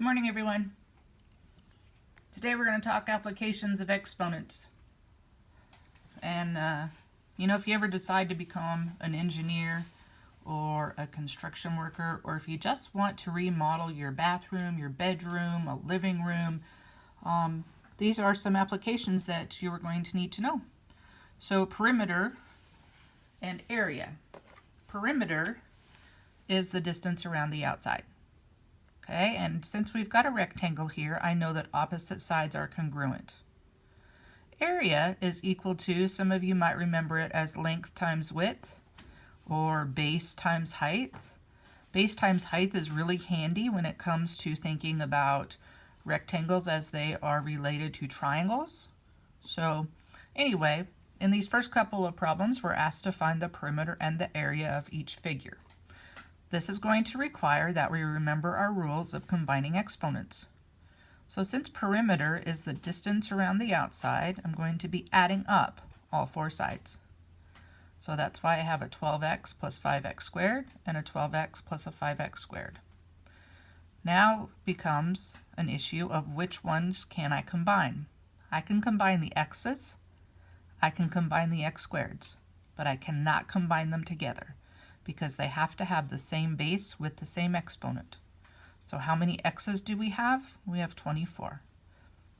morning, everyone. Today we're going to talk applications of exponents. And, if you ever decide to become an engineer or a construction worker, or if you just want to remodel your bathroom, your bedroom, a living room, these are some applications that you are going to need to know. So perimeter and area. Perimeter is the distance around the outside. Okay, and since we've got a rectangle here, I know that opposite sides are congruent. Area is equal to, some of you might remember it as length times width, or base times height. Base times height is really handy when it comes to thinking about rectangles as they are related to triangles. So anyway, in these first couple of problems, we're asked to find the perimeter and the area of each figure. This is going to require that we remember our rules of combining exponents. So since perimeter is the distance around the outside, I'm going to be adding up all four sides. So that's why I have a 12x plus 5x squared and a 12x plus a 5x squared. Now becomes an issue of which ones can I combine. I can combine the x's, I can combine the x squareds, but I cannot combine them together, because they have to have the same base with the same exponent. So how many x's do we have? We have 24.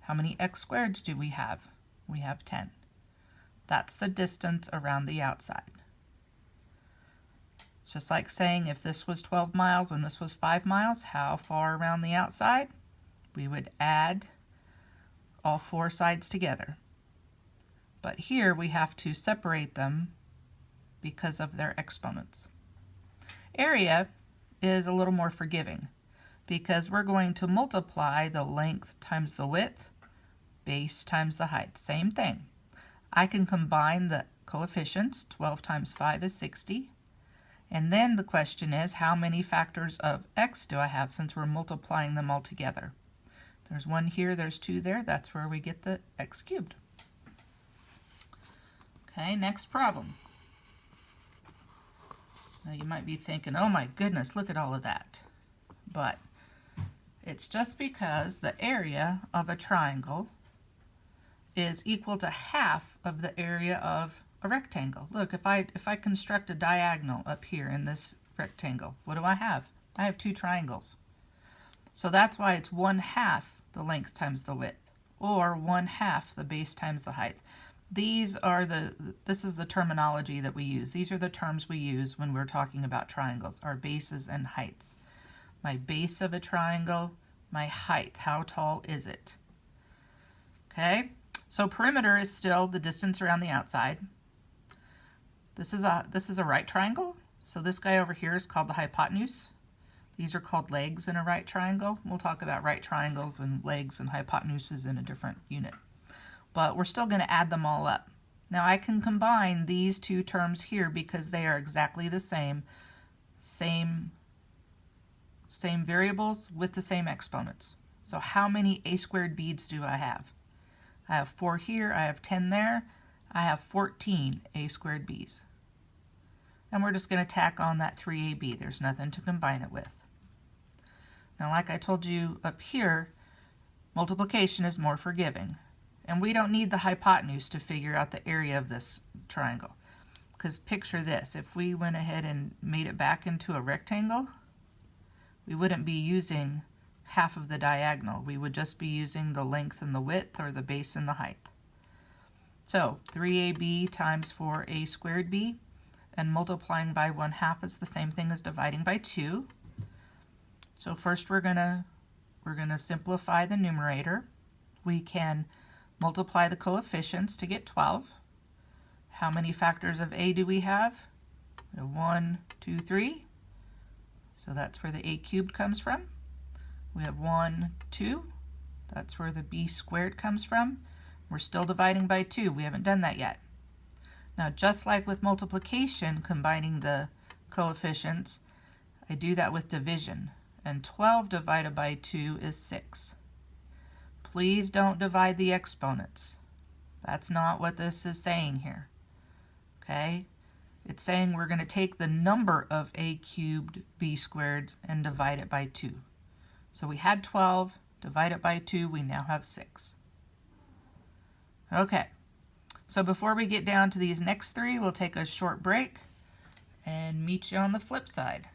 How many x squareds do we have? We have 10. That's the distance around the outside. It's just like saying if this was 12 miles and this was 5 miles, how far around the outside? We would add all four sides together. But here we have to separate them because of their exponents. Area is a little more forgiving because we're going to multiply the length times the width, base times the height. Same thing. I can combine the coefficients. 12 times 5 is 60. And then the question is, how many factors of x do I have since we're multiplying them all together? There's one here, there's two there. That's where we get the x cubed. Okay, next problem. Now you might be thinking, oh my goodness, look at all of that. But it's just because the area of a triangle is equal to half of the area of a rectangle. Look, if I construct a diagonal up here in this rectangle, what do I have? I have two triangles. So that's why it's 1/2 the length times the width, or 1/2 the base times the height. This is the terminology that we use. These are the terms we use when we're talking about triangles, our bases and heights. My base of a triangle, my height, how tall is it? Okay, so perimeter is still the distance around the outside. This is a right triangle, so this guy over here is called the hypotenuse. These are called legs in a right triangle. We'll talk about right triangles and legs and hypotenuses in a different unit. But we're still going to add them all up. Now I can combine these two terms here because they are exactly the same variables with the same exponents. So how many a squared beads do I have? I have 4 here, I have 10 there, I have 14 a squared b's. And we're just going to tack on that 3ab. There's nothing to combine it with. Now like I told you up here, multiplication is more forgiving. And we don't need the hypotenuse to figure out the area of this triangle. Because picture this, if we went ahead and made it back into a rectangle, we wouldn't be using half of the diagonal. We would just be using the length and the width, or the base and the height. So 3ab times 4a squared b, and multiplying by 1/2 is the same thing as dividing by 2. So first we're gonna simplify the numerator. We can multiply the coefficients to get 12. How many factors of a do we have? 1, 2, 3. So that's where the a cubed comes from. We have 1, 2. That's where the b squared comes from. We're still dividing by 2. We haven't done that yet. Now just like with multiplication, combining the coefficients, I do that with division. And 12 divided by 2 is 6. Please don't divide the exponents. That's not what this is saying here. Okay? It's saying we're going to take the number of a cubed b squareds and divide it by 2. So we had 12, divide it by 2, we now have 6. Okay, so before we get down to these next three, we'll take a short break and meet you on the flip side.